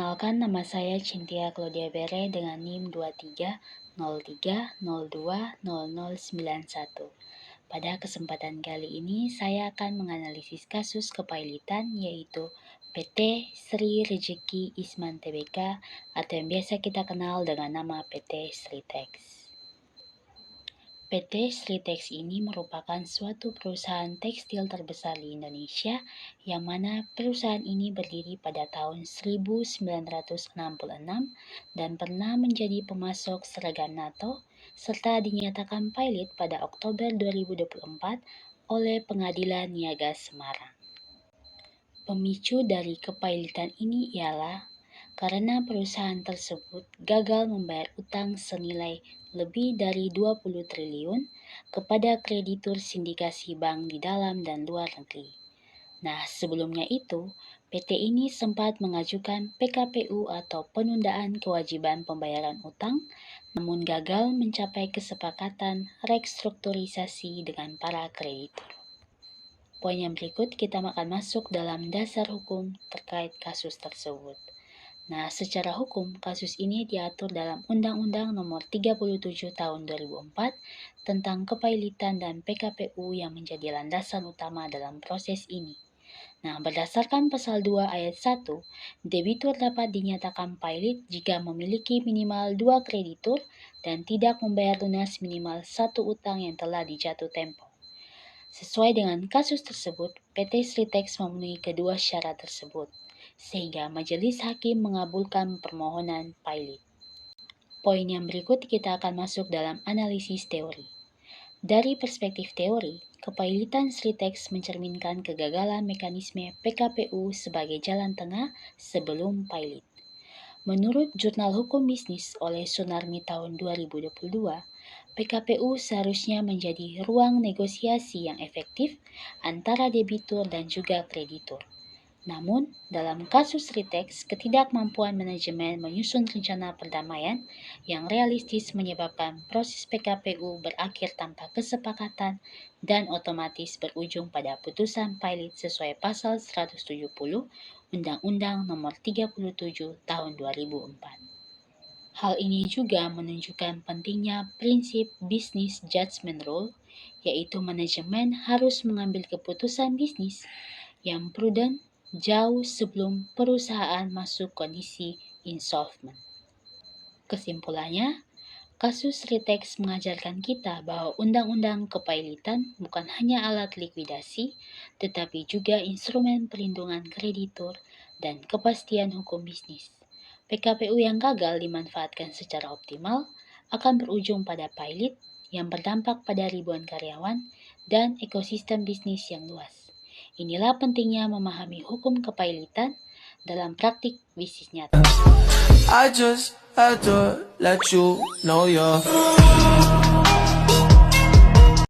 Perkenalkan, nama saya Cynthia Claudia Bere dengan NIM 2303020091. Pada kesempatan kali ini, saya akan menganalisis kasus kepailitan yaitu PT Sri Rejeki Isman Tbk atau yang biasa kita kenal dengan nama PT Sritex. PT Sritex ini merupakan suatu perusahaan tekstil terbesar di Indonesia, yang mana perusahaan ini berdiri pada tahun 1966 dan pernah menjadi pemasok seragam NATO, serta dinyatakan pailit pada Oktober 2024 oleh Pengadilan Niaga Semarang. Pemicu dari kepailitan ini ialah karena perusahaan tersebut gagal membayar utang senilai lebih dari 20 triliun kepada kreditur sindikasi bank di dalam dan luar negeri. Nah, sebelumnya itu, PT ini sempat mengajukan PKPU atau penundaan kewajiban pembayaran utang, namun gagal mencapai kesepakatan restrukturisasi dengan para kreditur. Poin yang berikut kita akan masuk dalam dasar hukum terkait kasus tersebut. Nah, secara hukum, kasus ini diatur dalam Undang-Undang Nomor 37 Tahun 2004 tentang kepailitan dan PKPU yang menjadi landasan utama dalam proses ini. Nah, berdasarkan Pasal 2 Ayat 1, debitur dapat dinyatakan pailit jika memiliki minimal 2 kreditur dan tidak membayar lunas minimal 1 utang yang telah dijatuh tempo. Sesuai dengan kasus tersebut, PT Sritex memenuhi kedua syarat tersebut, sehingga majelis hakim mengabulkan permohonan pailit. Poin yang berikut kita akan masuk dalam analisis teori. Dari perspektif teori, kepailitan Sritex mencerminkan kegagalan mekanisme PKPU sebagai jalan tengah sebelum pailit. Menurut Jurnal Hukum Bisnis oleh Sunarmi tahun 2022, PKPU seharusnya menjadi ruang negosiasi yang efektif antara debitur dan juga kreditur. Namun, dalam kasus Sritex, ketidakmampuan manajemen menyusun rencana perdamaian yang realistis menyebabkan proses PKPU berakhir tanpa kesepakatan dan otomatis berujung pada putusan pailit sesuai Pasal 170 Undang-Undang Nomor 37 Tahun 2004. Hal ini juga menunjukkan pentingnya prinsip Business Judgment Rule, yaitu manajemen harus mengambil keputusan bisnis yang prudent jauh sebelum perusahaan masuk kondisi insolvent. Kesimpulannya, kasus Sritex mengajarkan kita bahwa undang-undang kepailitan bukan hanya alat likuidasi, tetapi juga instrumen perlindungan kreditur dan kepastian hukum bisnis. PKPU yang gagal dimanfaatkan secara optimal akan berujung pada pailit yang berdampak pada ribuan karyawan dan ekosistem bisnis yang luas. Inilah pentingnya memahami hukum kepailitan dalam praktik bisnis nyata. I just had to let you know you're